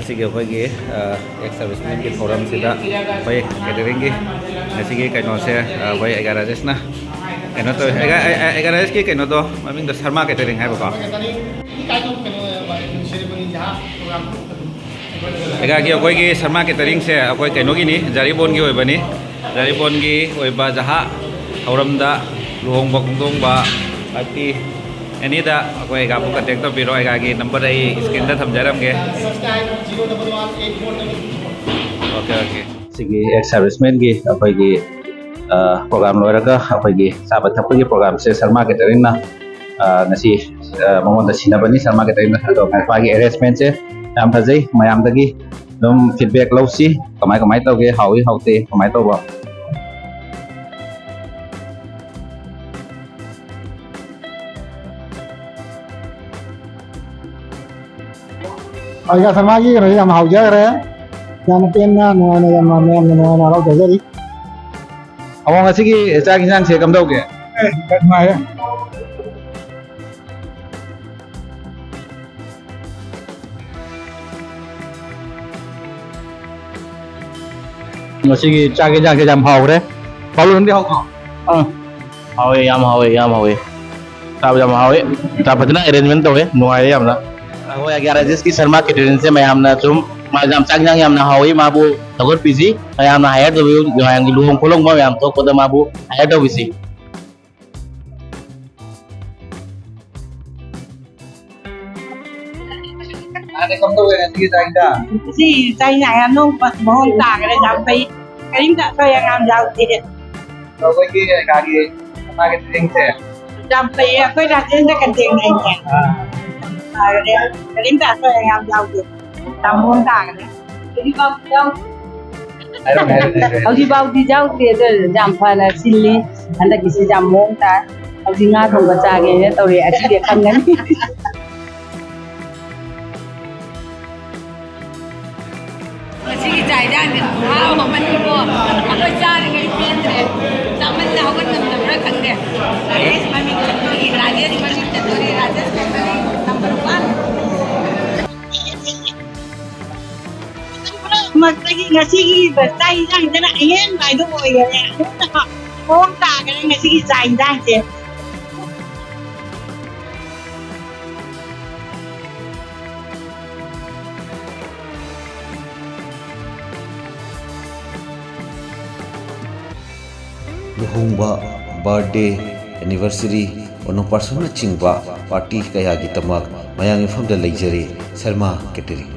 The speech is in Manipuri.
ꯉꯁꯤꯒꯤ ꯑꯩꯈꯣꯏꯒꯤ ꯑꯦꯛꯁ ꯁꯔꯚꯤꯁꯃꯦꯟꯒꯤ ꯊꯧꯔꯝꯁꯤꯗ ꯑꯩꯈꯣꯏ ꯀꯦꯇꯔꯤꯡꯒꯤ ꯉꯁꯤꯒꯤ ꯀꯩꯅꯣꯁꯦ ꯑꯩꯈꯣꯏ ꯑꯦꯒꯥ ꯔꯥꯖꯦꯁꯅ ꯀꯩꯅꯣ ꯇꯧꯋꯦ ꯑꯦꯒꯥ ꯔꯥꯖꯦꯁꯀꯤ ꯀꯩꯅꯣꯗꯣ ꯃꯃꯤꯡꯗꯣ ꯁꯔꯃꯥ ꯀꯦꯇꯔꯤꯡ ꯍꯥꯏꯕꯀꯣ ꯑꯦꯒꯥꯒꯤ ꯑꯩꯈꯣꯏꯒꯤ ꯁꯔꯃꯥ ꯀꯦꯇꯔꯤꯡꯁꯦ ꯑꯩꯈꯣꯏ ꯀꯩꯅꯣꯒꯤꯅꯤ ꯖꯥꯔꯤꯕꯣꯟꯒꯤ ꯑꯣꯏꯕꯅꯤ ꯖꯥꯔꯤꯕꯣꯟꯒꯤ ꯑꯣꯏꯕ ꯖꯍꯥ ꯊꯧꯔꯝꯗ ꯂꯨꯍꯣꯡꯕ ꯈꯣꯡꯗꯣꯡꯕ ꯄꯥꯔꯇꯤ ꯑꯦꯅꯤꯗ ꯑꯩꯈꯣꯏ ꯑꯦꯒꯥꯕꯨ ꯀꯟꯇꯦꯛ ꯇꯧꯕꯤꯔꯣ ꯑꯦꯒꯥꯒꯤ ꯅꯝꯕꯔ ꯑꯩ ꯁ꯭ꯀ꯭ꯔꯤꯟꯗ ꯊꯝꯖꯔꯝꯒꯦ ꯑꯣꯀꯦ ꯑꯣꯀꯦ ꯁꯤꯒꯤ ꯑꯦꯛꯁ ꯁꯔꯚꯤꯁꯃꯦꯟꯒꯤ ꯑꯩꯈꯣꯏꯒꯤ ꯄ꯭ꯔꯣꯒ꯭ꯔꯥꯝ ꯂꯣꯏꯔꯒ ꯑꯩꯈꯣꯏꯒꯤ ꯆꯥꯕ ꯊꯛꯄꯒꯤ ꯄ꯭ꯔꯣꯒ꯭ꯔꯥꯝꯁꯦ ꯁꯔꯃꯥ ꯀꯦꯇꯔꯤꯡꯅ ꯉꯁꯤ ꯃꯉꯣꯟꯗ ꯁꯤꯟꯅꯕꯅꯤ ꯁꯔꯃꯥ ꯀꯦꯇꯔꯤꯡꯅ ꯑꯗꯣ ꯃꯥꯒꯤ ꯑꯦꯔꯦꯟꯖꯃꯦꯟꯁꯦ ꯌꯥꯝ ꯐꯖꯩ ꯃꯌꯥꯝꯗꯒꯤ ꯑꯗꯨꯝ ꯐꯤꯗꯕꯦꯛ ꯂꯧꯁꯤ ꯀꯃꯥꯏ ꯇꯧꯒꯦ ꯍꯥꯎꯏ ꯍꯥꯎꯇꯦ ꯀꯃꯥꯏꯅ ꯇꯧꯕ Harga sama lagi kalau yang mau jare yang penna nuana yang mamen nuana lo jadi ꯑꯋꯥ ꯉꯁꯤꯒꯤ ꯆꯥꯛ ꯏꯟꯁꯥꯡꯁꯦ ꯀꯝꯗꯧꯒꯦ mai ꯉꯁꯤꯒꯤ ꯆꯥꯛ ꯏꯟꯁꯥꯡꯁꯦ ꯌꯥꯝ ꯍꯥꯎꯈ꯭ꯔꯦ ꯄꯥꯎꯂꯣꯟꯗꯤ ꯍꯥꯎꯕ꯭ꯔꯣ ꯍꯥꯎꯋꯦ ꯌꯥꯝ ꯍꯥꯎꯋꯦ ꯌꯥꯝ ꯍꯥꯎꯋꯦ ꯆꯥꯕ ꯌꯥꯝ ꯍꯥꯎꯋꯦ ꯆꯥ ꯐꯖꯅ ꯑꯦꯔꯦꯟꯖꯃꯦꯟ ꯇꯧꯋꯦ ꯅꯨꯡꯉꯥꯏꯔꯦ ꯌꯥꯝꯅ ꯑꯩꯈꯣꯏ ꯑꯦꯒꯥ ꯔꯥꯖꯦꯁꯀꯤ ꯁꯔꯃꯥ ꯀꯦꯇꯔꯤꯡꯁꯦ ꯃꯌꯥꯝꯅ ꯁꯨꯝ ꯌꯥꯝ ꯆꯥꯛ ꯏꯟꯁꯥꯡ ꯌꯥꯝꯅ ꯍꯥꯎꯋꯤ ꯃꯥꯕꯨ ꯊꯧꯒꯠꯄꯤꯁꯤ ꯃꯌꯥꯝꯅ ꯍꯥꯏꯌꯔ ꯇꯧꯕꯤꯌꯨ ꯃꯌꯥꯝꯒꯤ ꯂꯨꯍꯣꯡ ꯈꯣꯡꯗꯣꯡꯕ ꯃꯌꯥꯝ ꯊꯣꯛꯄꯗ ꯃꯥꯕꯨ ꯍꯥꯏꯌꯔ ꯇꯧꯕꯤꯁꯤ ꯑꯅꯦ ꯀꯝꯗꯧꯒꯦ ꯉꯁꯤꯒꯤ ꯆꯥꯛ ꯏꯟꯁꯥꯡ Si chay này ăn không bật mồm tả cái này làm phải cái đinh tạ tôi ăn giàu thì ꯑꯩꯈꯣꯏꯒꯤ ꯑꯦꯒꯥꯒꯤ Sharma ꯀꯦꯇꯔꯤꯡꯁꯦ làm phải cái ra trên cái tiền này nhỉ cái đinh tạ tôi ăn giàu thì làm mồm tả cái này cái đi bao đâu Hauji bao di jau ti de jam phala silli anda kisi jam mong ta hauji nga thong ba cha ge ne tawre achi de kan ngani Masih jahit kan, wow, mana ibu, aku cari ngai pinter, zaman dah aku nampak berapa deh. Rajesh mami cenduri, Rajesh mami cenduri, Rajesh cenduri number 1. mà cái ngày xưa tay ra người ta lại hết bài đâu rồi nè mồm tả cái này ngày xưa dài ra chứ luhongba birthday anniversary ono personal chingba party kaya gi tamak mayang ifam da leijari Sarma Catering